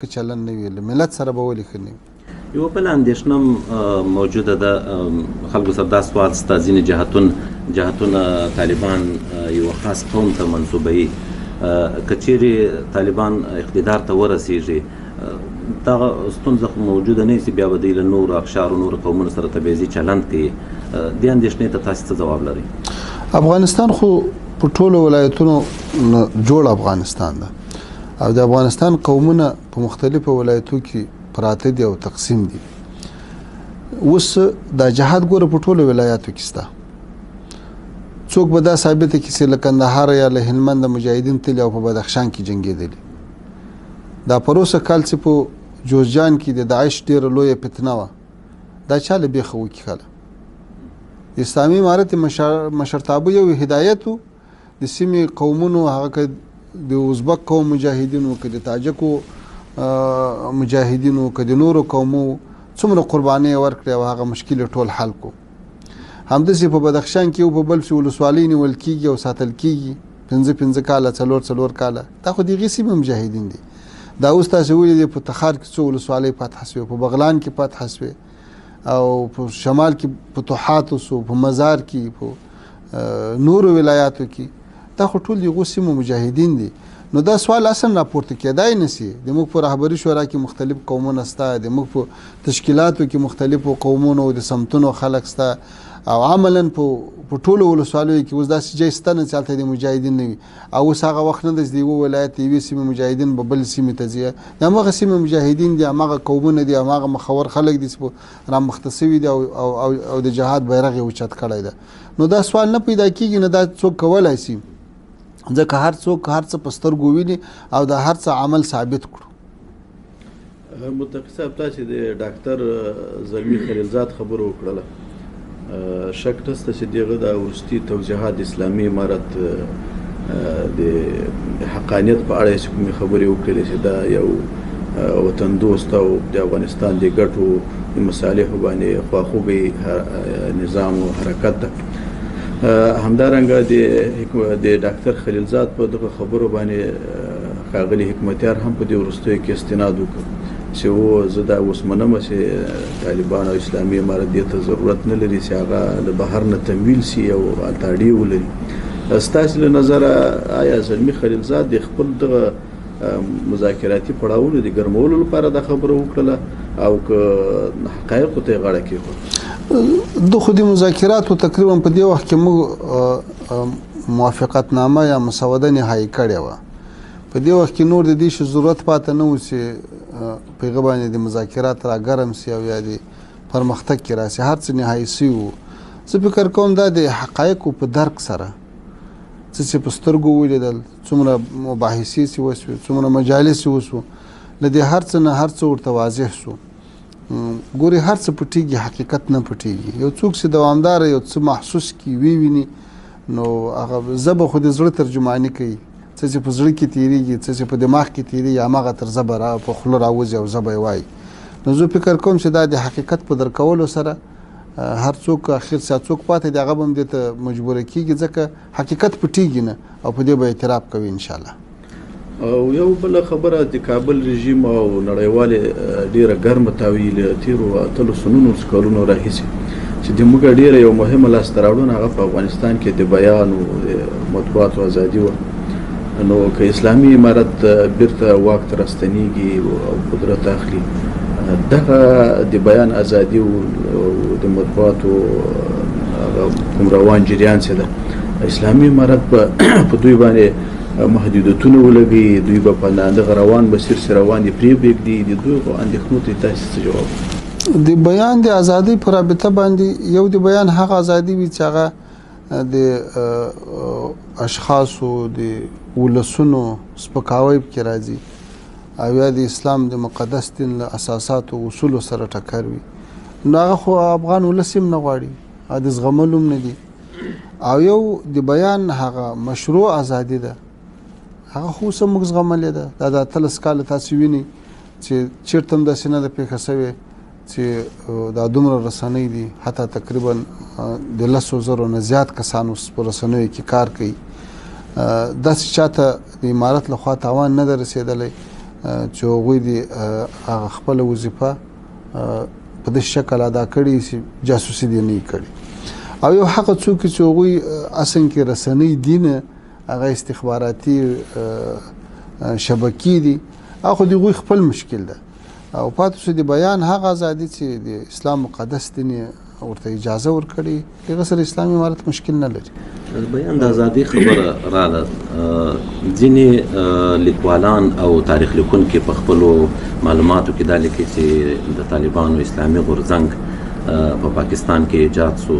که چلن نه وي له ملت سره به ولې ښه نه وي. یوه بله اندېښنه موجوده ده خلکو سره دا سوال سته ځینې جهتونه طالبان یوه خاص قوم ته منسوبوي که چیرې طالبان اقتدار ته ورسیږي دغه ستونزه خو موجوده نه وي بیا به دوی له نورو اقشارو نورو قومونو سره تبعیضي چلند کوي دې اندېښنې ته تاسې څه ځواب لرئ؟ افغانستان خو په ټولو ولایتونو جوړ افغانستان ده او د افغانستان قومونه په مختلفو ولایتو کې پراته دي او تقسیم دي. اوس دا جهاد ګوره په ټولو ولایاتو کې شته. څوک به دا ثابته کړي چې له کندهار یا له هلمند مجاهدین تللي او په بدخشان کې جنګېدلي. دا پروسه کال چې په جوزجان کې د داعش ډېره لویه فتنه وه دا چا له بیخه وکړي کله د اسلامي امارت مشرتابه یو هدایت و د سیمې قومونو هغه که د ازبک قوم مجاهدینو که د تاجکو مجاهدینو که د نورو قومو څومره قربانۍ ورکړې او هغه مشکل ټول حل کو. همداسې په بدخشان کې او په بل ولسوالۍ نیول کېږي او ساتل کېږي 5 کاله 4 کاله دا خو د هغې سیمې مجاهدین دي. دا اوس تاسې ولیدې په تخار کې څو ولسوالۍ فتح شوې په بغلان کې فتح شوې او په شمال کې فتوحات وسو په مزار کې په نورو ولایاتو کې دا خو ټول د هغو سیمو مجاهدین دي. نو دا سوال اصلا راپورته کېدای نشي. د موږ په رهبري شورا کې مختلف قومونه شته د موږ په تشکیلاتو کې مختلفو قومونو او د سمتونو خلک شته او عملا په ټولو ولسوالیو کې اوس داسې ځای شته نه چې هلته د مجاهدین نه وي او اوس هغه وخت نه ده چې د یوه ولایت د یوې سیمې مجاهدین به بل سیمې ته ځي. د همغه سیمې مجاهدین دي همغه قومونه دي همغه مخور خلک دي چې رامخته سوي دي او د جهاد بیرغ یې اوچت کړی ده. نو دا سوال نه پیدا کېږي نه دا څوک کولی شي ځکه هر څوک هر څه په سترګو ویني او د هر څه عمل ثابت کړو. متقي صاحب تاسې د ډاکټر زلمي خلیلزاد خبرو وکړله شک نشته چې دغه د وروستي توضیحات د اسلامي امارت د حقانیت په اړه چې کومې خبرې وکړلې چې دا یو وطن دوست او د افغانستان د ګټو د مصالحو باندې خواخوږی نظام او حرکت ده. همدارنګه د ډاکټر خلیلزاد په دغه خبرو باندې ښاغلي حکمتیار هم په دې وروستیو کې استناد وکړ چې زه دا اوس منمه چې طالبان او اسلامي امارت دې ته ضرورت نه لري چې هغه له بهر نه تمویل شي او اړتیا ولري. ستاسې له نظره آیا زلمي خلیلزاد د خپل دغه مذاکراتي پړاوونو د ګرمولو لپاره دا خبره وکړله او که حقایقو ته یې غاړه کېښوده؟ د خو د مذاکراتو تقریبا په دې وخت کې موږ موافقتنامه یا مسوده نهایي کړې وه. په دې وخت کې نور د دې شي ضرورت پاته نه و چې په هغه باندې د مذاکرات را ګرم سي او یا د پرمختګ کې راسي. هر څه نهایي سوي وو. زه فکر کوم دا د حقایقو په درک سره څه چې په سترګو ولیدل څومره مباحثې چې وسوې څومره مجالس وسو له دې هر څه نه هر څه ورته واضح سو. ګوري هر څه پټیږي حقیقت نه پټیږي. یو څوک چې دوامدار یو څه محسوس کی ویني نو هغه زبه خو د زړه ترجماني کوي څه چې په زړه کې تیریږي څه چې په دماغ کې تیریږي هماغه تر زبه په خوله راوځي او زبه یې وایي. نو زه فکر کوم چې دا د حقیقت په درکولو سره هر څوک اخر ساعت څوک پاتې دی هغه به هم دې ته مجبوره کېږي ځکه حقیقت پټیږي نه او په دې به اعتراف کوي انشاءالله. او یو بله خبره د کابل رژیم او نړیوالې ډیره ګرمه تاویل تیرو اتلو سنونو کلونو راهیسې چې د موږ ډیره یو مهمه لاسته راوړنه هغه په افغانستان کې د بیان او مطبوعاتو ازادي وه. نو که اسلامي امارت بیرته واک ته راستنیږي او قدرت اخلي دغه د بیان ازادي او د مطبوعاتو کوم روان جریان چې ده اسلامي امارت په دوی باندې محدودیتونه ولګي دوی به په دغه روان مسیر سره روان دي پرېږدي د دوی اندېښنو ته تاسې څه جواب؟ د بیان د ازادۍ په رابطه باندې یو د بیان هغه ازادي وي چې هغه د اشخاصو د ولسونو سپکاوی پکې راځي او یا د اسلام د مقدس دین له اساساتو اصولو سره ټکر وي. نو هغه خو افغان ولس هم نه غواړي د زغملو هم نه دي. او یو د بیان هغه مشروع ازادي ده هغه خو اوس هم موږ زغملې ده. دا د 13 کاله تاسې وینئ چې چېرته هم داسې نه ده پېښه سوې چې دا دومره رسنۍ دي حتی تقریبا د 10,000 نه زیات کسانو په رسنیو کې کار کوي. داسې چاته د امارت لخوا تاوان نه ده رسېدلی چې هغوی دې هغه خپله وظیفه په داسې شکل ادا کړي چې جاسوسي دې نه وي کړې او یو هغه څوک چې هغوی اصل کې رسنۍ دي نه هغه استخباراتي شبکې دي هغه د هغوی خپل مشکل ده او پاتې شو د بیان هغه ازادي چې د اسلام مقدس دین ورته اجازه ورکړي هغه سره اسلامي امارت مشکل نه لري بیان د ازادي خبره رااله ځینې لیکوالان او تاریخ لیکونکي په خپلو معلوماتو کې دا لیکي چې د طالبانو اسلامي غورځنګ په پاکستان کې ایجاد سو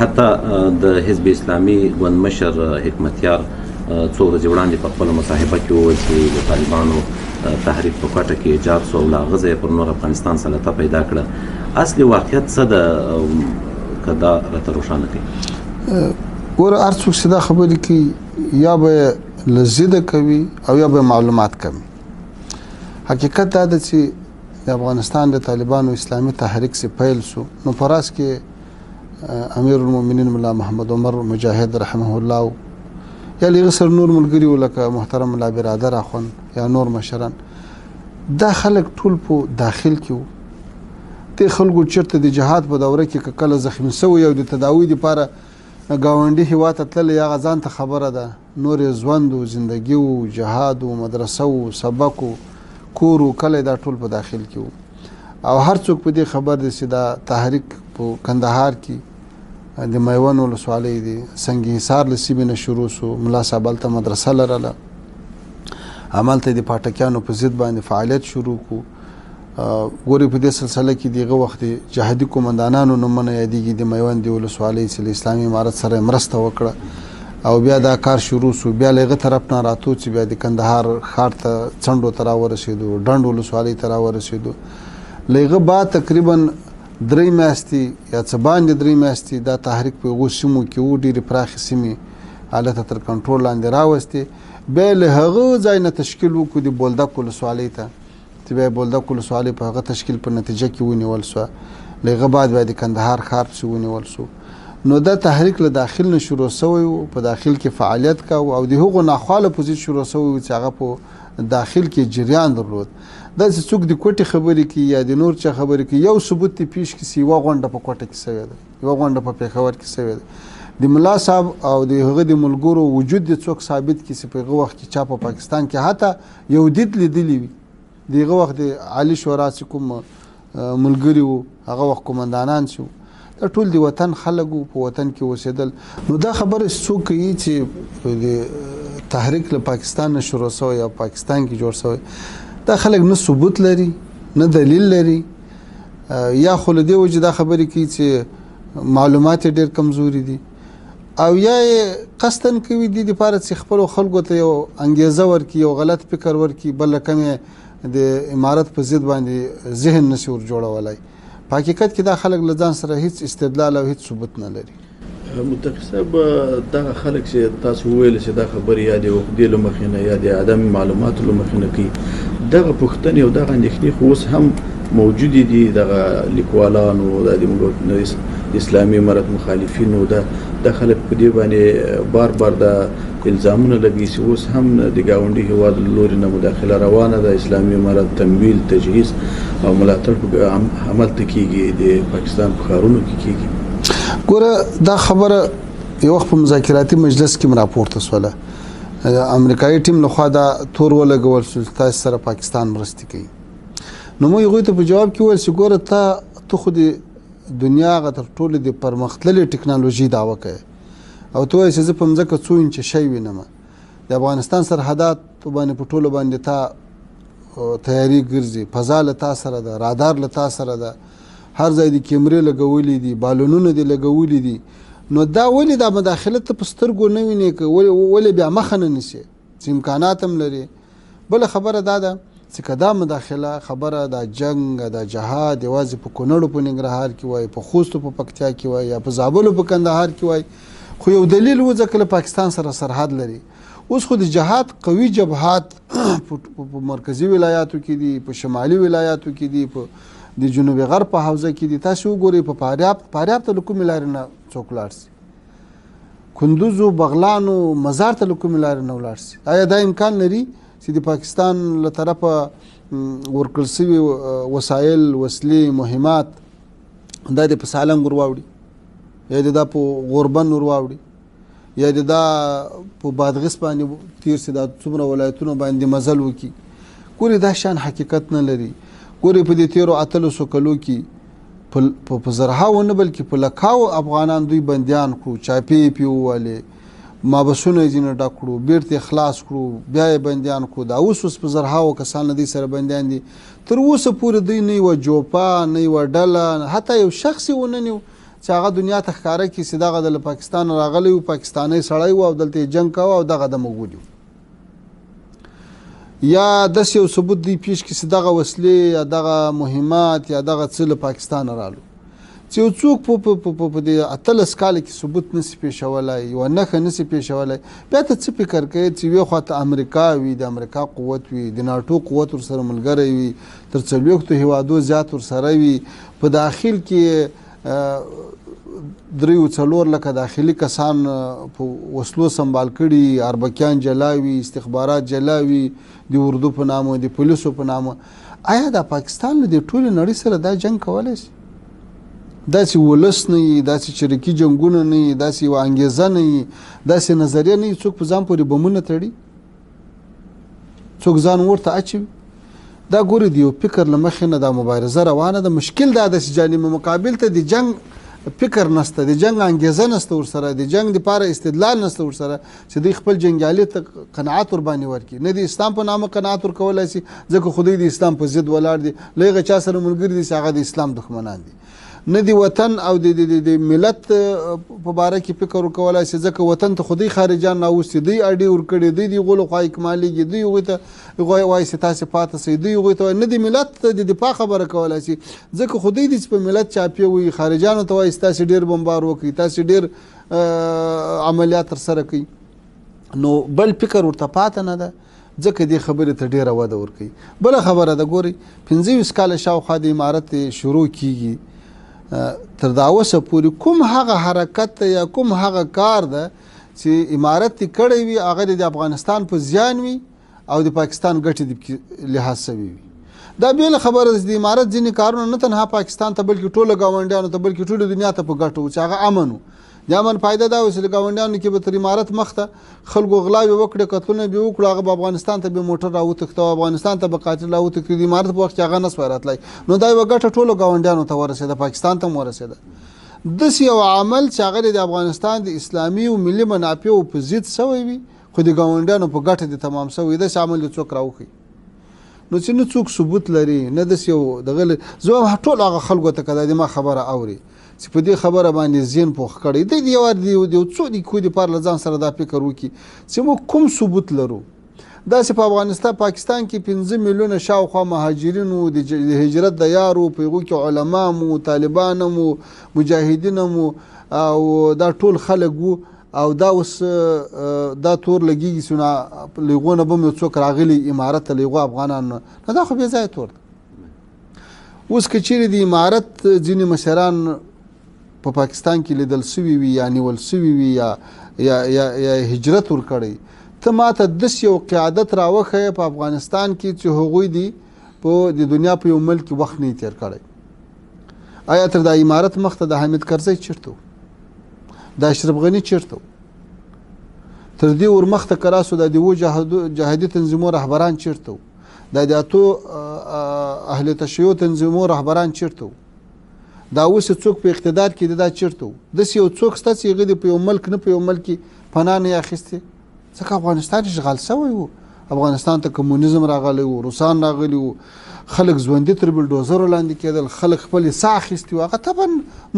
حتی د حزب اسلامي ګوند مشر حکمتیار څو ورځې وړاندې په خپله مصاحبه کې وویل چې د طالبانو تحریک په کوټه کې ایجاد سو او له هغه ځایه پر نور افغانستان سلطه پیدا کړه اصلي واقعیت څه ده که دا راته روښانه کړي ګوره هر څوک چې دا خبرې کوي یا به له ضده کوي او یا به معلومات کوي حقیقت دا ده چې د افغانستان د طالبانو اسلامي تحریک چې پیل سو نو په راس کې امیر المؤمنین ملا محمد عمر مجاهد رحمه الله یا لږ سره نور ملګري لکه محترم ملا برادر اخوان یا نور مشران دا خلک ټول په داخل کې وو د خلکو چېرته د جهاد په دوره کې کله زخمي سوی او د تداوی دپاره ګاونډي هېواد ته تللی هغه ځان ته خبره ده نور یې ژوند و زندګي و جهاد و مدرسه و سبق و کور و کلی دا ټول په داخل کې وو او هر څوک په دې خبر دی چې دا تحریک په کندهار کې د میوند ولسوالۍ دی سنگ حصار له سیمې نه شروع سو ملا صاحب هلته مدرسه لرله همالته د پاټکیانو په ضد باندې فعالیت شروع کو ګورې په دې سلسله کې دغه وخت جهادي قومندانانو نومونه یادېږي د میوند د ولسوالۍ چې له اسلامي امارت سره مرسته وکړه او بیا دا کار شروع سو بیا له هغه طرف نه راتو چې بیا د کندهار ښار ته څنډو ته راورسېدو ډنډ ولسوالۍ ته راورسېدو له هغه بعد تقریبا 3 میاشتې یا څه باندې 3 میاشتې دا تحریک په هغو سیمو کې و ډېرې پراخې سیمې حالت تر کنټرول لاندې راوستې بیا له هغه ځای نه تشکیل وکړو د بولدک ولسوالۍ ته چې بیا بولدک ولسوالۍ په هغه تشکیل په نتیجه کې ونیول سوه له هغه بعد بیا د کندهار ښار پسې ونیول سو نو دا تحریک له داخل نه شروع سوی و په داخل کې فعالیت کوو او د هغو ناخواله پوزیت شروع سوی و چې هغه په داخل کې جریان درلود دا چې څوک د کوټې خبرې کوي یا د نور چا خبرې کوي یو ثبوت دې پیش کړي چې یوه غونډه په کوټه کې سوې ده یوه غونډه په پېښور کې سوې ده د ملا صاحب او د هغه د ملګرو وجود دې څوک ثابت کړي چې په هغه وخت کې چا په پاکستان کې حتی یو دید لیدلی وي د هغه وخت د عالي شورا چې کوم ملګري وو هغه وخت قومندانان چې دا ټول د وطن خلک وو په وطن کې اوسېدل نو دا خبره څوک کوي چې د تحریک له پاکستان نه شروع سوی یا پاکستان کې جوړ سوی دا خلک نه ثبوت لري نه دلیل لري یا خو له دې وجې دا خبرې کوي چې معلومات یې ډېر کمزوري دي او یا یې قصدن کوي دې دپاره چې خپلو خلکو ته یو انګیزه ورکړي یو غلط فکر ورکړي بل رقم یې د امارت په ضد باندې ذهن نشي ور جوړولی په حقیقت کې دا خلک له ځان سره هیڅ استدلال او هیڅ ثبوت نه لري متقي صاحب دغه خلک چې تاسو وویل چې دا خبرې یا د عقدې له مخې نه یا د عدم معلوماتو له مخې نه کوي دغه پوښتنې او دغه اندېښنې خو اوس هم موجودې دي دغه لیکوالانو د اسلامي امارت مخالفینو د خلک په دې باندې بار بار د الزامونه لګي چې اوس هم د ګاونډي هېواد له لورې نه مداخله روانه ده اسلامي امارت تمویل تجهیز او ملاتړ په عمل ته کېږي د پاکستان په ښارونو کې کېږي ګوره دا خبره یو وخت په مذاکراتي مجلس کې راپورته سوله امریکایي ټیم لخوا دا تور ولګول شو چې تاسو سره پاکستان مرستې کوي نو موږ هغوی ته په جواب کې وویل چې ګوره ته خو د دنیا هغه تر ټولو د پرمختللې ټکنالوژي دعوه کوي او ته وایې چې زه په مځکه څو انچه شی وینم د افغانستان سرحدات باندې په ټولو باندې تا تیاری ګرځي فضا له تا سره ده رادار له تا سره ده هر ځای د کیمرې لګولې دي بالونونه دي لګولې دي نو دا ولې دا مداخلت ته په سترګو نه وینې ولې بیا مخه نه نیسي چې امکانات هم لري بله خبره دا ده چې که دا مداخله خبره دا جنگ دا جهاد یوازې په کونړو په ننګرهار کې وای په خوستو په پکتیا کې وای یا په زابلو په کندهار کې وای خو یو دلیل و ځکه له پاکستان سره سرحد لري اوس خو د جهاد قوي جبهات په مرکزي ولایاتو کې دي په شمالي ولایاتو کې دي په د جنوبي غرب په حوزه کې دي تاسو وګورئ په فاریاب ته له کومې لارې نه څوک لاړ شي کندوز و بغلان و مزار ته له کومې لارې نه ولاړ شي آیا دا امکان لري چې د پاکستان له طرفه ورکړل شوي وسایل وسلې مهمات دا د په سالنګ ور واوړي یا د دا په غوربند ور واوړي یا د دا په بادغیس باندې تیر سي دا څومره ولایتونو باندې مزل وکړي ګورې دا شان حقیقت نه لري ګورې په دې تیرو 800 کلو کې په زرهاو نه بلکې په لکاو افغانان دوی بندیان کړو چاپې پې ووالې مابسونه یې ځینې ډک کړو بیرته خلاص کړو بیا یې بندیان کړو دا اوس په زرهاو کسان له دوی سره بندیان دي تر اوسه پورې دوی نه یوه جوپه نه یوه ډله حتی یو شخص یې ونه نیو چې هغه دنیا ته ښکاره کړي چې دغه د له پاکستان راغلی و پاکستانی سړی و او دلته یې جنګ کوه او دغه د موږ ولي یا داسې یو ثبوت دی پیش کړي چې دغه وسلې یا دغه مهمات یا دغه څه له پاکستانه رالو چې یو څوک په دې 18 کال کې ثبوت نسي پیښولی یوه نښه نسي پیښولی بیا ته څه فکر کوي چې یوې خواته امریکا وي د امریکا قوت وي د ناټو قوت ورسره ملګری وي تر 40 هیوادو زیات ورسره وي په داخل کې 3-4 لکه داخلي کسان په وسلو سنبال کړي اربکیان جلاوي استخبارات جلاوي د اردو په نامه د پولیسو په نامه آیا د پاکستان له دې ټولې نړۍ سره دا جنګ کولی شي داسې ولس نه وي داسې چریکي جنګونه نه وي داسې یوه انګیزه نه وي داسې نظریه نه وي څوک په ځان پورې بمونه تړي څوک ځان ورته اچوي دا ګورې د یو فکر له مخې نه دا مبارزه روانه ده مشکل دا ده چې جانب مقابل ته د جنګ فکر نسته د جنګ انګیزه نسته ورسره د جنګ دپاره استدلال نسته ورسره چې دوی خپل جنګیالي ته قناعت ورباندې ورکړي نه د اسلام په نامه قناعت ورکولی شي ځکه خو دوی د اسلام په ضد ولاړ دي له هغه چا سره ملګري دي چې هغه د اسلام دښمنان دي نه د وطن او د ملت په باره کې فکر ورکولی شي ځکه وطن ته خو دوی خارجان راوستي دوی اډې ورکړي دوی د هغو له خوا اکمالېږي دوی هغوی ته وایي چې تاسې پاتې شئ دوی هغوی ته نه د ملت ته د دفاع خبره کولی شي ځکه خو دوی دي چې په ملت چاپې وي خارجانو ته وایي چې تاسې ډېر بمبار وکړئ تاسې ډېر عملیات ترسره کوي نو بل فکر ورته پاته نه ده ځکه دې خبرې ته ډېره وده ورکوي بله خبره ده ګورئ 25 کاله شاوخوا د امارت شروع کیږي تر دا اوسه پورې کوم هغه حرکت یا کوم هغه کار ده چې امارت یې کړی وي هغه د افغانستان په زیان وي او د پاکستان ګټې د لحاظ شوي وي دا بېله خبره ده د امارت ځینې کارونه نه تنها پاکستان ته بلکې ټوله ګاونډیانو ته بلکې ټولې دنیا ته په ګټه و چې هغه امن و د امن فایده دا و چې د ګاونډیانو کې به تر امارت مخته خلکو غلاوې وکړي قتلونه به وکړو هغه به افغانستان ته به موټر راوتښته او افغانستان ته به قاتل راوتښتي د امارت په وخت کې هغه نسوای راتلی نو دا یوه ګټه ټولو ګاونډیانو ته ورسېده پاکستان ته هم ورسېده داسې یو عمل چې هغه د افغانستان د اسلامي او ملي منافعو په ضد شوی وي خو د ګاونډیانو په ګټه د تمام شوی داسې عمل د څوک راوښي نو چې نه څوک ثبوت لري نه داسې یو دغه زه ټول هغه خلکو ته که دا د ما خبره اوري چې په دې خبره باندې ذهن پوخ کړی دی د یو څو دقیقو دپاره له ځان سره دا فکر وکړي چې موږ کوم ثبوت لرو داسې په پاکستان کې 5 میلیونه شاوخوا مهاجرین وو د هجرت د یارو په هغو کې علما مو طالبان مو مجاهدین مو او دا ټول خلک وو او دا اوس دا تور لګېږي چې له هغو نه به مو څوک راغلي امارت ته له هغو افغانانو نه دا خو بې ځایه تور ده اوس که چیرې د امارت ځینې مشران په پاکستان کې لیدل سوي وي یا نیول سوي وي یا هجرت ورکړی ته ماته داسې یو قیادت راوښیه په افغانستان کې چې هغوی دي په د دنیا په یو ملک وخت نه تیر کړی آیا تر دا امارت مخته د حامد کرزی چیرته و د اشرف غني چیرته و تر دې ور مخته که راسو د دیو جهادي تنظیمو رهبران چیرته و د اتو اهل تشیع تنظیمو رهبران چیرته و دا اوس څوک په اقتدار کې دا چیرته و داسې یو څوک شته چې هغه د په یو ملک نه په یو ملک کې پناه نه اخیستې ځکه افغانستان اشغال شوی و افغانستان ته کمونیزم راغلی و روسان راغلي و خلک ژوندي تر بلډوزرو لاندې کېدل خلک خپلې ساه اخیستې وو هغه طبعا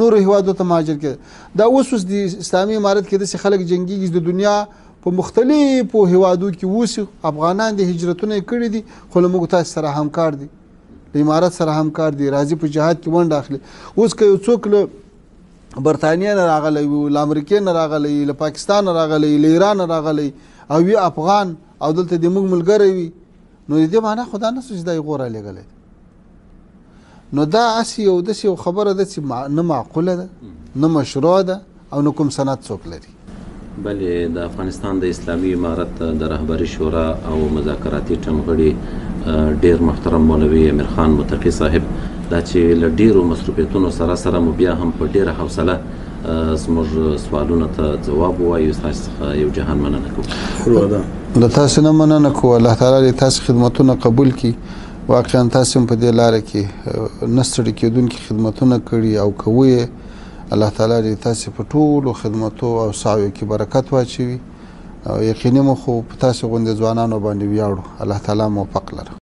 نورو هیوادو ته مهاجر کېدل دا اوس د اسلامي امارت کې داسې خلک جنګېږي د دنیا په مختلفو هیوادو کې اوسي افغانان د هجرتونه یې کړي دي خو له موږ تاسو سره همکار دي د امارت سره همکار دي راځي په جهاد کې ونډه اخلي اوس که یو څوک له برطانیې نه راغلی وي له امریکې نه راغلی له پاکستان نه راغلی له ایران نه راغلی او وي افغان او دلته د موږ ملګری وي نو د دې معنا خو دا نه شو چې دا یې غور رالیږلی نو دا داسې یو خبره ده چې نه معقوله ده نه مشروع ده او نه کوم سند څوک لري بلې د افغانستان د اسلامي امارت د رهبري شورا او مذاکراتي ټمغړي ډیر محترم مولوي امیر خان متقي صاحب دا چې له ډیرو مصروفیتونو سره مو بیا هم په ډیره حوصله زموږ سوالونو ته جواب ووایو. تاسو څخه یو جهان مننه کوو. د تاسو نه مننه کوو. الله تعالی دې تاسو خدمتونه قبول کړي. واقعا تاسو په دې لار کې نستړي کېدونکي خدمتونه کړي او کوي. الله تعالی دې تاسو په ټولو خدمتو او سعیو کې برکت واچوي او یقیني مو خو په تاسو غوندې ځوانانو باندې ویاړو. الله تعالی موفق لره.